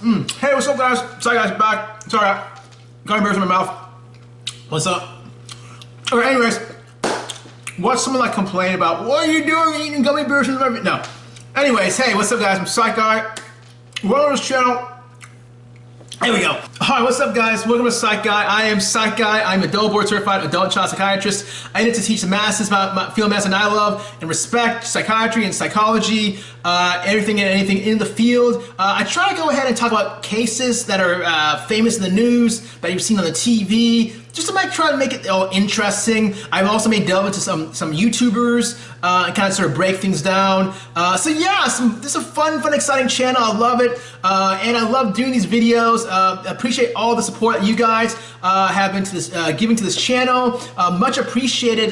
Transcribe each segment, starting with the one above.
Hey, what's up, guys? Psych Guy's back. Sorry, I got embarrassed in my mouth. What's up? Okay, anyways, watch someone like complain about what are you doing eating gummy bears and everything? No. Anyways, hey, what's up, guys? I'm Psych Guy. Welcome to this channel. Here we go. Hi, what's up, guys? Welcome to Psych Guy. I am Psych Guy. I'm a double board certified adult child psychiatrist. I need to teach the masses about field medicine I love and respect, psychiatry and psychology, everything and anything in the field. I try to go ahead and talk about cases that are famous in the news, that you've seen on the TV, just to try to make it all interesting. I've also made delve into some YouTubers and kind of sort of break things down. So yeah, this is a fun, exciting channel. I love it, and I love doing these videos. Appreciate all the support that you guys have been to this, giving to this channel. Much appreciated.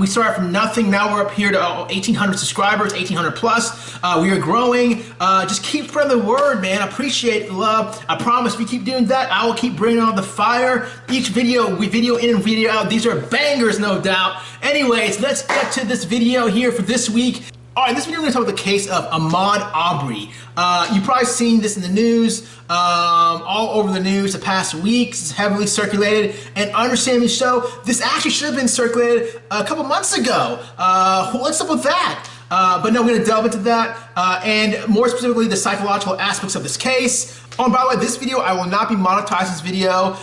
We started from nothing. Now we're up here to 1,800 subscribers, 1,800 plus. We are growing. Just keep spreading the word, man. I appreciate the love. I promise if you keep doing that, I will keep bringing on the fire. Each video, we video in and video out. These are bangers, no doubt. Anyways, let's get to this video here for this week. All right, this video we're gonna talk about the case of Ahmaud Arbery. You've probably seen this in the news, all over the news the past weeks. It's heavily circulated, and understandably so. This actually should have been circulated a couple months ago. What's up with that? But no, we're gonna delve into that, and more specifically, the psychological aspects of this case. Oh, and by the way, this video, I will not be monetizing this video.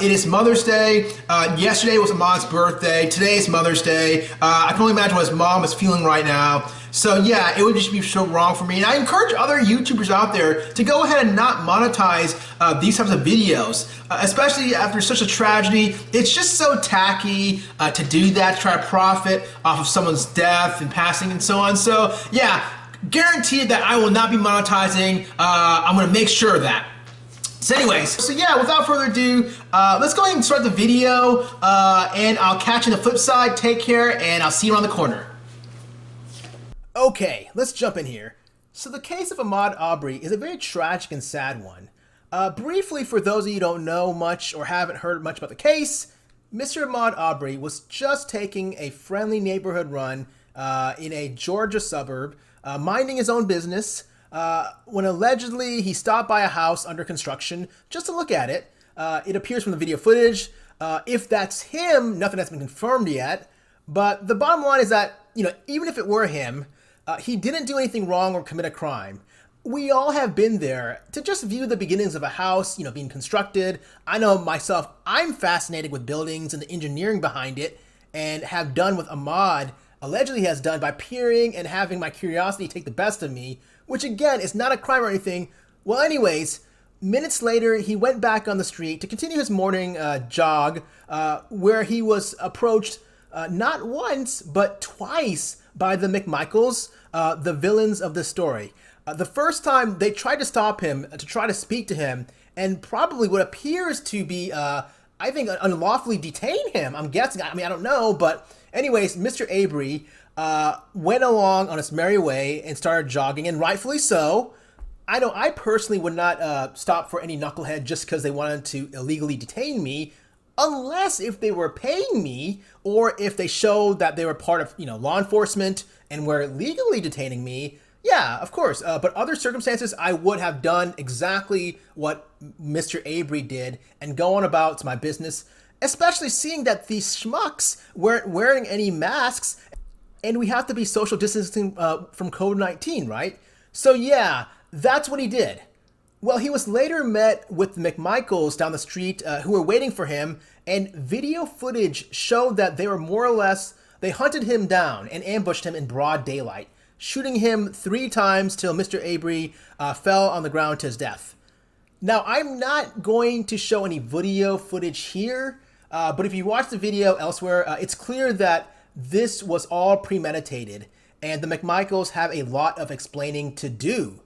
It is Mother's Day. Yesterday was Ahmaud's birthday. Today is Mother's Day. I can only imagine what his mom is feeling right now. So yeah, it would just be so wrong for me. And I encourage other YouTubers out there to go ahead and not monetize these types of videos, especially after such a tragedy. It's just so tacky to do that, to try to profit off of someone's death and passing and so on. So yeah, guaranteed that I will not be monetizing. I'm gonna make sure of that. So anyways, so yeah, without further ado, let's go ahead and start the video, and I'll catch you on the flip side. Take care, and I'll see you around the corner. Okay, let's jump in here. So the case of Ahmaud Arbery is a very tragic and sad one. Briefly, for those of you who don't know much or haven't heard much about the case, Mr. Ahmaud Arbery was just taking a friendly neighborhood run in a Georgia suburb, minding his own business, when allegedly he stopped by a house under construction just to look at it. It appears from the video footage. If that's him, nothing has been confirmed yet, but the bottom line is that, you know, even if it were him, he didn't do anything wrong or commit a crime. We all have been there to just view the beginnings of a house, you know, being constructed. I know myself, I'm fascinated with buildings and the engineering behind it, and have done what Ahmaud allegedly has done by peering and having my curiosity take the best of me, which again is not a crime or anything. Well, anyways, minutes later, he went back on the street to continue his morning jog, where he was approached not once, but twice by the McMichaels, the villains of this story. The first time they tried to stop him, to try to speak to him, and probably what appears to be, I think, unlawfully detain him. I'm guessing, I mean, I don't know, but anyways, Mr. Arbery went along on his merry way and started jogging, and rightfully so. I know I personally would not stop for any knucklehead just because they wanted to illegally detain me, unless if they were paying me, or if they showed that they were part of, you know, law enforcement and were legally detaining me. Yeah, of course. But other circumstances, I would have done exactly what Mr. Arbery did and go on about my business, especially seeing that these schmucks weren't wearing any masks, and we have to be social distancing from COVID-19, right? So yeah, that's what he did. Well, he was later met with the McMichaels down the street who were waiting for him, and video footage showed that they were more or less, they hunted him down and ambushed him in broad daylight, shooting him 3 times till Mr. Arbery fell on the ground to his death. Now, I'm not going to show any video footage here, but if you watch the video elsewhere, it's clear that this was all premeditated, and the McMichaels have a lot of explaining to do.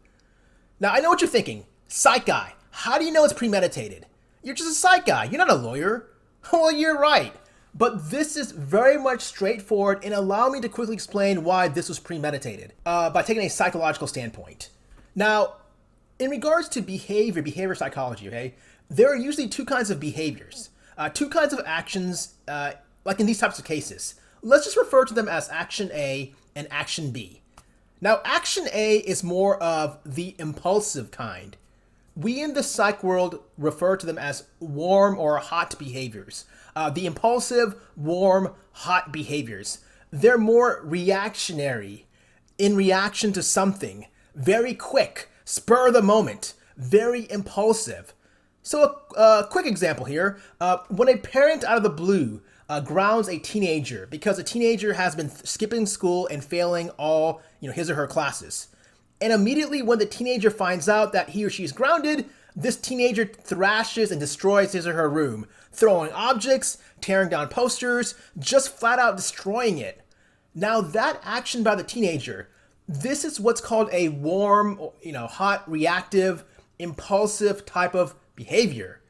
Now, I know what you're thinking. Psych Guy, how do you know it's premeditated? You're just a psych guy, you're not a lawyer. Well, you're right. But this is very much straightforward, and allow me to quickly explain why this was premeditated by taking a psychological standpoint. Now, in regards to behavior psychology, okay, there are usually 2 kinds of behaviors, 2 kinds of actions, like in these types of cases. Let's just refer to them as action A and action B. Now, action A is more of the impulsive kind. we in the psych world refer to them as warm or hot behaviors. The impulsive, warm, hot behaviors. They're more reactionary, in reaction to something, very quick, spur of the moment, very impulsive. So a quick example here, when a parent out of the blue grounds a teenager because a teenager has been skipping school and failing all his or her classes. And immediately when the teenager finds out that he or she is grounded, this teenager thrashes and destroys his or her room, throwing objects, tearing down posters, just flat out destroying it. Now that action by the teenager, this is what's called a warm, hot, reactive, impulsive type of behavior.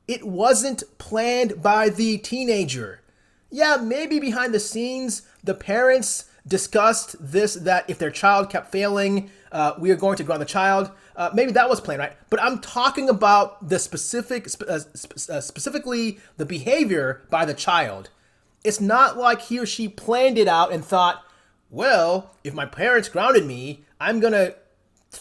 It wasn't planned by the teenager. Yeah, maybe behind the scenes, the parents discussed that if their child kept failing, we are going to ground the child. Maybe that was planned, right? But I'm talking about the specifically the behavior by the child. It's not like he or she planned it out and thought, well, if my parents grounded me, I'm going to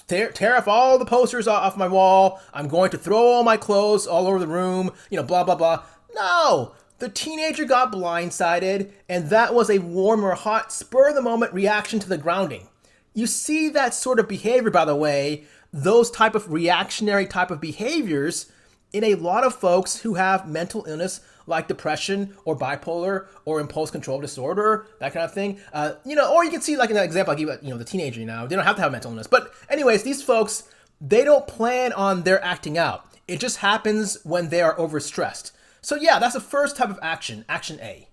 tear off all the posters off my wall. I'm going to throw all my clothes all over the room, blah, blah, blah. No, the teenager got blindsided, and that was a warm or hot, spur-of-the-moment reaction to the grounding. You see that sort of behavior, by the way, those type of reactionary type of behaviors in a lot of folks who have mental illness like depression or bipolar or impulse control disorder, that kind of thing. Or you can see like in that example I gave, the teenager, they don't have to have mental illness. But anyways, these folks, they don't plan on their acting out. It just happens when they are overstressed. So yeah, that's the first type of action, action A.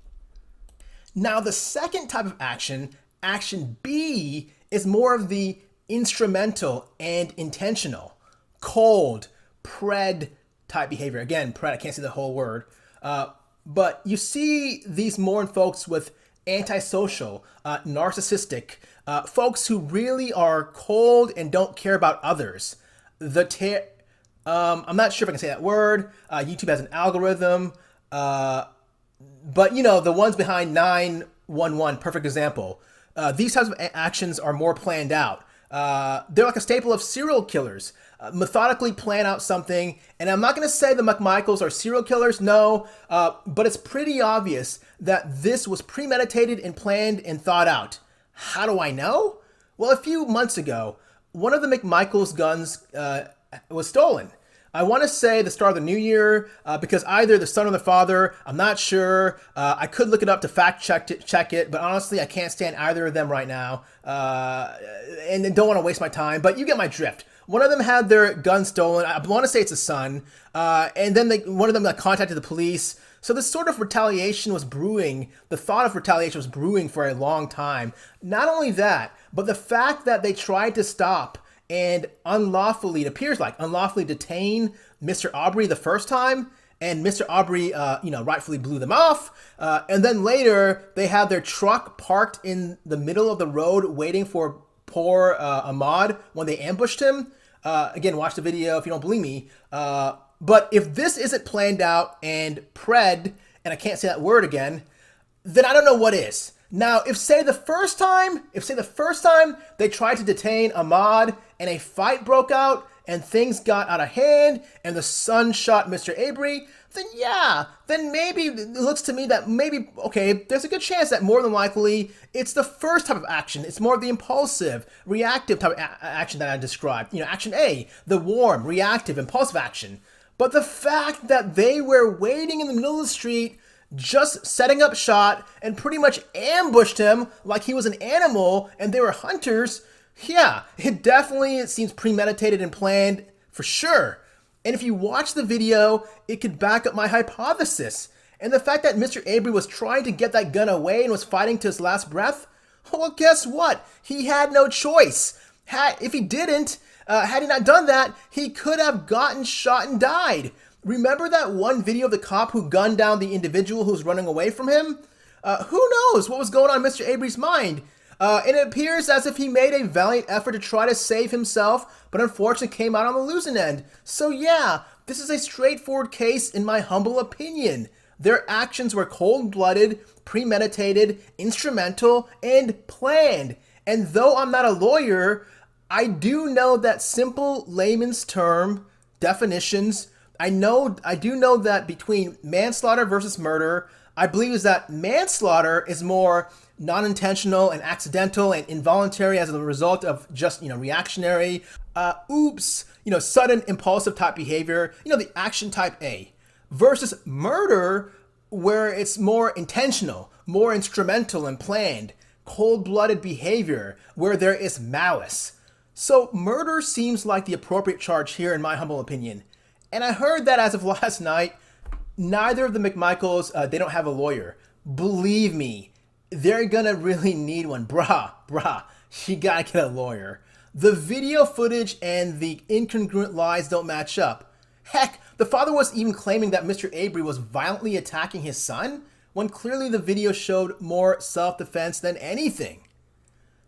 Now the second type of action, action B, is more of the instrumental and intentional, cold, pred type behavior. Again, pred, I can't say the whole word. But you see these more in folks with antisocial, narcissistic, folks who really are cold and don't care about others. I'm not sure if I can say that word. YouTube has an algorithm. But the ones behind 911, perfect example. These types of actions are more planned out. They're like a staple of serial killers. Methodically plan out something, and I'm not going to say the McMichaels are serial killers, no, but it's pretty obvious that this was premeditated and planned and thought out. How do I know? Well, a few months ago, one of the McMichaels guns was stolen. I want to say the start of the new year, because either the son or the father, I'm not sure. I could look it up to fact check it, but honestly, I can't stand either of them right now, and don't want to waste my time, but you get my drift. One of them had their gun stolen. I want to say it's a son, and then one of them contacted the police. So this sort of retaliation was brewing. The thought of retaliation was brewing for a long time. Not only that, but the fact that they tried to stop and unlawfully, it appears like, unlawfully detain Mr. Arbery the first time, and Mr. Arbery, rightfully blew them off. And then later, they had their truck parked in the middle of the road waiting for poor Ahmaud when they ambushed him. Again, watch the video if you don't believe me. But if this isn't planned out and pred, and I can't say that word again, then I don't know what is. Now, if say the first time they tried to detain Ahmaud and a fight broke out and things got out of hand and the son shot Mr. Arbery, then maybe it looks to me that maybe, okay, there's a good chance that more than likely it's the first type of action. It's more of the impulsive, reactive type of action that I described. Action A, the warm, reactive, impulsive action. But the fact that they were waiting in the middle of the street, just setting up shot and pretty much ambushed him like he was an animal and they were hunters, it seems premeditated and planned for sure. And if you watch the video, it could back up my hypothesis. And the fact that Mr. Arbery was trying to get that gun away and was fighting to his last breath, well, guess what? He had no choice. If he didn't, had he not done that, he could have gotten shot and died. Remember that one video of the cop who gunned down the individual who was running away from him? Who knows what was going on in Mr. Arbery's mind? And it appears as if he made a valiant effort to try to save himself, but unfortunately came out on the losing end. So this is a straightforward case in my humble opinion. Their actions were cold-blooded, premeditated, instrumental, and planned. And though I'm not a lawyer, I do know that simple layman's term definitions. I do know that between manslaughter versus murder, I believe is that manslaughter is more non-intentional and accidental and involuntary as a result of just, reactionary, sudden impulsive type behavior, the action type A, versus murder, where it's more intentional, more instrumental and planned, cold-blooded behavior, where there is malice. So murder seems like the appropriate charge here, in my humble opinion. And I heard that as of last night, neither of the McMichaels, they don't have a lawyer. Believe me, they're gonna really need one. Brah, you gotta get a lawyer. The video footage and the incongruent lies don't match up. Heck, the father was even claiming that Mr. Arbery was violently attacking his son, when clearly the video showed more self-defense than anything.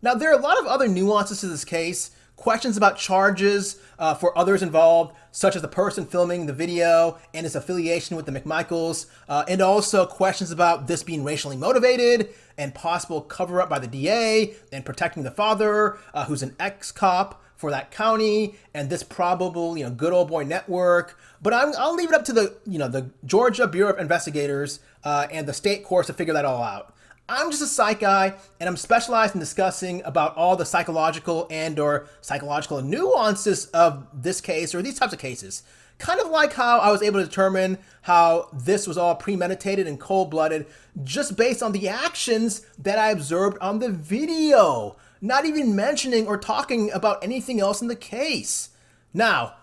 Now, there are a lot of other nuances to this case, questions about charges for others involved, such as the person filming the video and his affiliation with the McMichaels, and also questions about this being racially motivated and possible cover-up by the DA and protecting the father, who's an ex-cop for that county, and this probable, good old boy network. But I'll leave it up to the Georgia Bureau of Investigators and the state courts to figure that all out. I'm just a psych guy, and I'm specialized in discussing about all the psychological and/or psychological nuances of this case or these types of cases. Kind of like how I was able to determine how this was all premeditated and cold-blooded just based on the actions that I observed on the video, not even mentioning or talking about anything else in the case. Now,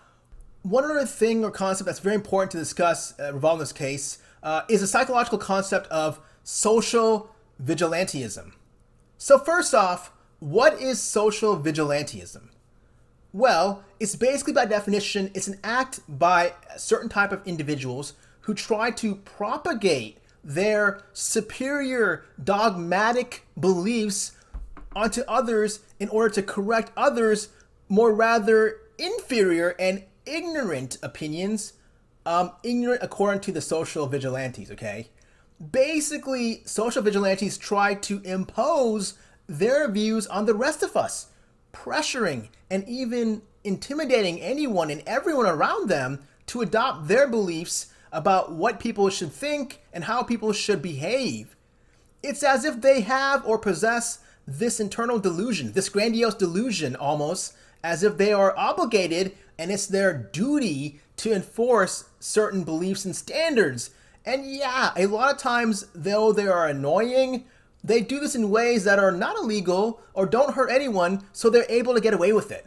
one other thing or concept that's very important to discuss revolving this case is the psychological concept of social vigilantism. So first off, what is social vigilantism? Well, it's basically, by definition, it's an act by a certain type of individuals who try to propagate their superior dogmatic beliefs onto others in order to correct others' more rather inferior and ignorant opinions, ignorant according to the social vigilantes, okay? Basically, social vigilantes try to impose their views on the rest of us, pressuring and even intimidating anyone and everyone around them to adopt their beliefs about what people should think and how people should behave. It's as if they have or possess this internal delusion, this grandiose delusion almost, as if they are obligated and it's their duty to enforce certain beliefs and standards. And yeah, a lot of times, though they are annoying, they do this in ways that are not illegal or don't hurt anyone, so they're able to get away with it.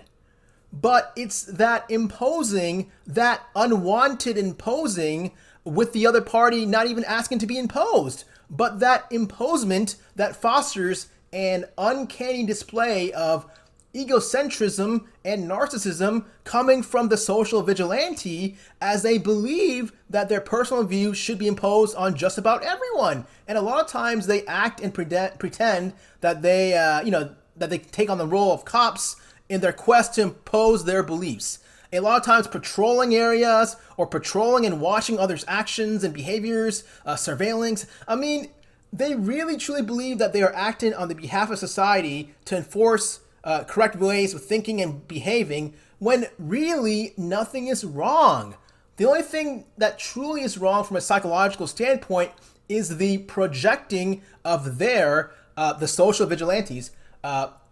But it's that imposing, that unwanted imposing with the other party not even asking to be imposed, but that imposement that fosters an uncanny display of egocentrism and narcissism coming from the social vigilante, as they believe that their personal view should be imposed on just about everyone. And a lot of times they act and pretend that they, that they take on the role of cops in their quest to impose their beliefs. A lot of times patrolling areas or patrolling and watching others' actions and behaviors, surveillance. I mean, they really truly believe that they are acting on the behalf of society to enforce correct ways of thinking and behaving, when really nothing is wrong. The only thing that truly is wrong from a psychological standpoint is the projecting of the social vigilantes,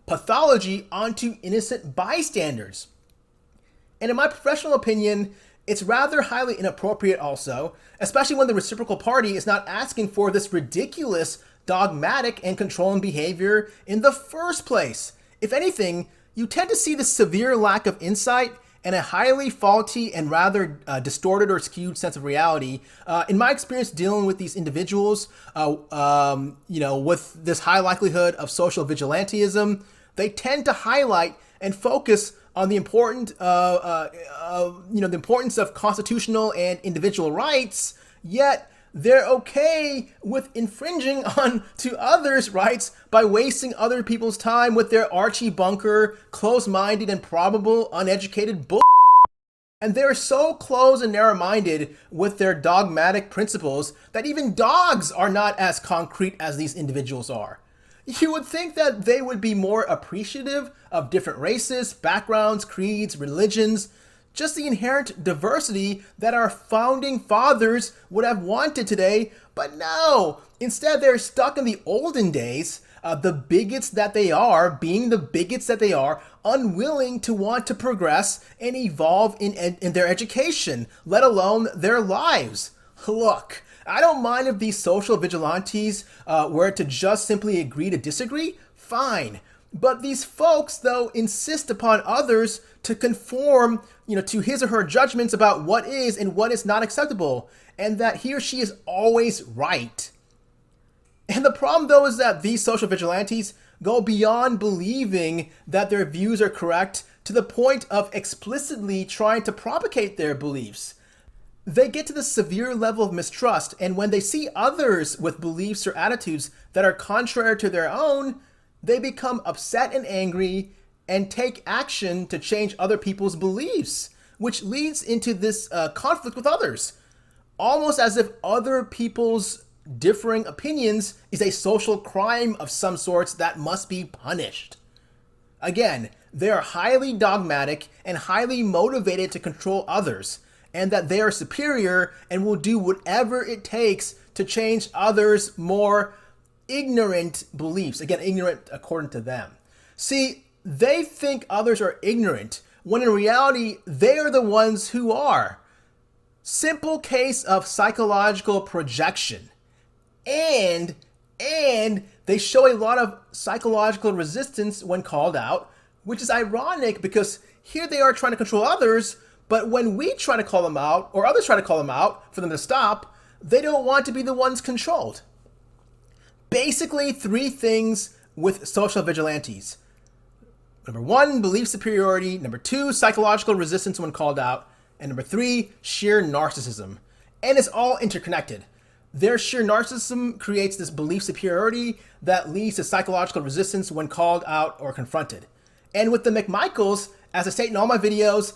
pathology onto innocent bystanders. And in my professional opinion, it's rather highly inappropriate also, especially when the reciprocal party is not asking for this ridiculous, dogmatic, and controlling behavior in the first place. If anything, you tend to see the severe lack of insight and a highly faulty and rather distorted or skewed sense of reality. In my experience dealing with these individuals, with this high likelihood of social vigilantism, they tend to highlight and focus on the importance of constitutional and individual rights, yet they're okay with infringing on to others' rights by wasting other people's time with their Archie Bunker, close-minded and probable uneducated bull. And they're so close and narrow-minded with their dogmatic principles that even dogs are not as concrete as these individuals are. You would think that they would be more appreciative of different races, backgrounds, creeds, religions, just the inherent diversity that our founding fathers would have wanted today. But no, instead they're stuck in the olden days, the bigots that they are, being the bigots that they are, unwilling to want to progress and evolve in their education, let alone their lives. Look, I don't mind if these social vigilantes were to just simply agree to disagree, fine. But these folks, though, insist upon others to conform, to his or her judgments about what is and what is not acceptable, and that he or she is always right. And the problem, though, is that these social vigilantes go beyond believing that their views are correct to the point of explicitly trying to propagate their beliefs. They get to this severe level of mistrust, and when they see others with beliefs or attitudes that are contrary to their own, they become upset and angry and take action to change other people's beliefs, which leads into this conflict with others, almost as if other people's differing opinions is a social crime of some sorts that must be punished. Again, they are highly dogmatic and highly motivated to control others, and that they are superior and will do whatever it takes to change others' more ignorant beliefs. Again, ignorant according to them. See, they think others are ignorant, when in reality, they are the ones who are. Simple case of psychological projection. And they show a lot of psychological resistance when called out, which is ironic because here they are trying to control others, but when we try to call them out, or others try to call them out for them to stop, they don't want to be the ones controlled. Basically, three things with social vigilantes. Number one, belief superiority. Number two, psychological resistance when called out. And number three, sheer narcissism. And it's all interconnected. Their sheer narcissism creates this belief superiority that leads to psychological resistance when called out or confronted. And with the McMichaels, as I state in all my videos,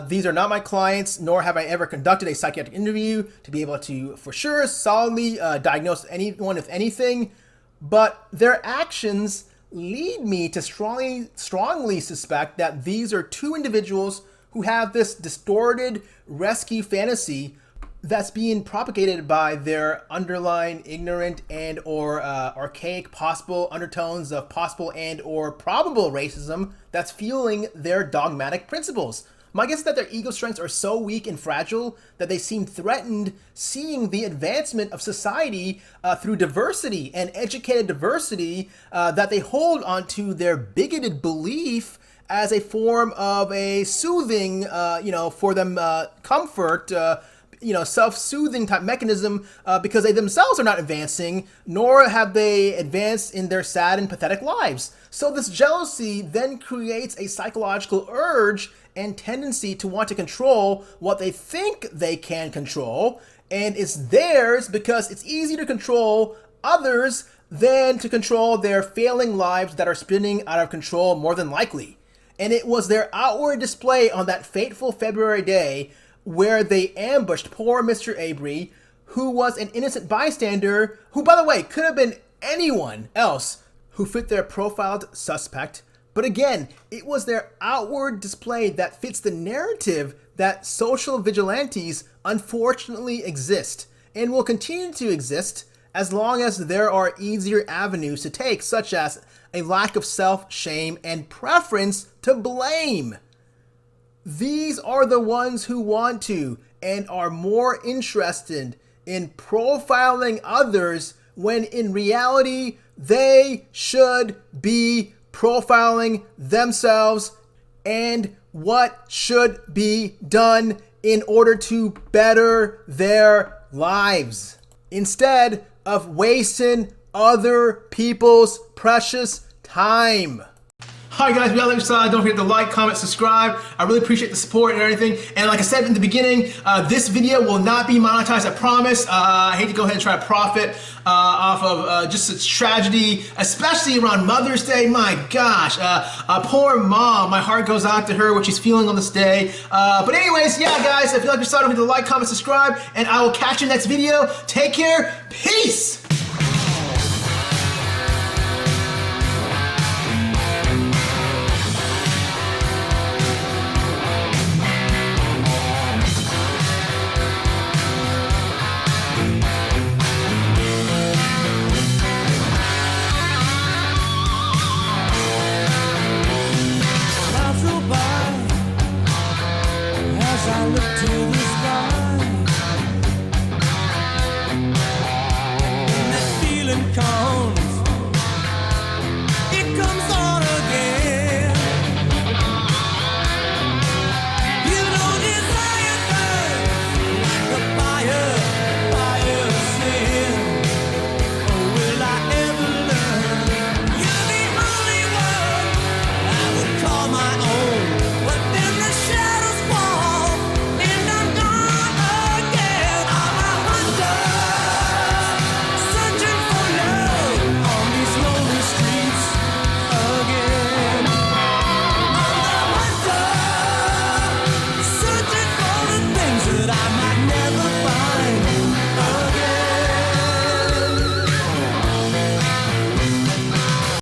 these are not my clients, nor have I ever conducted a psychiatric interview to be able to, for sure, solidly diagnose anyone with anything. But their actions lead me to strongly suspect that these are two individuals who have this distorted rescue fantasy that's being propagated by their underlying ignorant and or archaic possible undertones of possible and or probable racism that's fueling their dogmatic principles. My guess is that their ego strengths are so weak and fragile that they seem threatened seeing the advancement of society through diversity and educated diversity that they hold onto their bigoted belief as a form of a soothing, for them comfort, self-soothing type mechanism because they themselves are not advancing, nor have they advanced in their sad and pathetic lives. So this jealousy then creates a psychological urge and tendency to want to control what they think they can control, and it's theirs because it's easier to control others than to control their failing lives that are spinning out of control more than likely. And it was their outward display on that fateful February day where they ambushed poor Mr. Arbery, who was an innocent bystander, who, by the way, could have been anyone else who fit their profiled suspect. But again, it was their outward display that fits the narrative that social vigilantes unfortunately exist and will continue to exist as long as there are easier avenues to take, such as a lack of self-shame and preference to blame. These are the ones who want to and are more interested in profiling others when in reality they should be profiling themselves and what should be done in order to better their lives, instead of wasting other people's precious time. Hi guys, we are on the other side. Don't forget to like, comment, subscribe. I really appreciate the support and everything. And like I said in the beginning, this video will not be monetized, I promise. I hate to go ahead and try to profit off of just such tragedy, especially around Mother's Day. My gosh, poor mom. My heart goes out to her, what she's feeling on this day. But anyways, yeah guys, if you like your side, don't forget to like, comment, subscribe, and I will catch you next video. Take care. Peace. I look to the sky.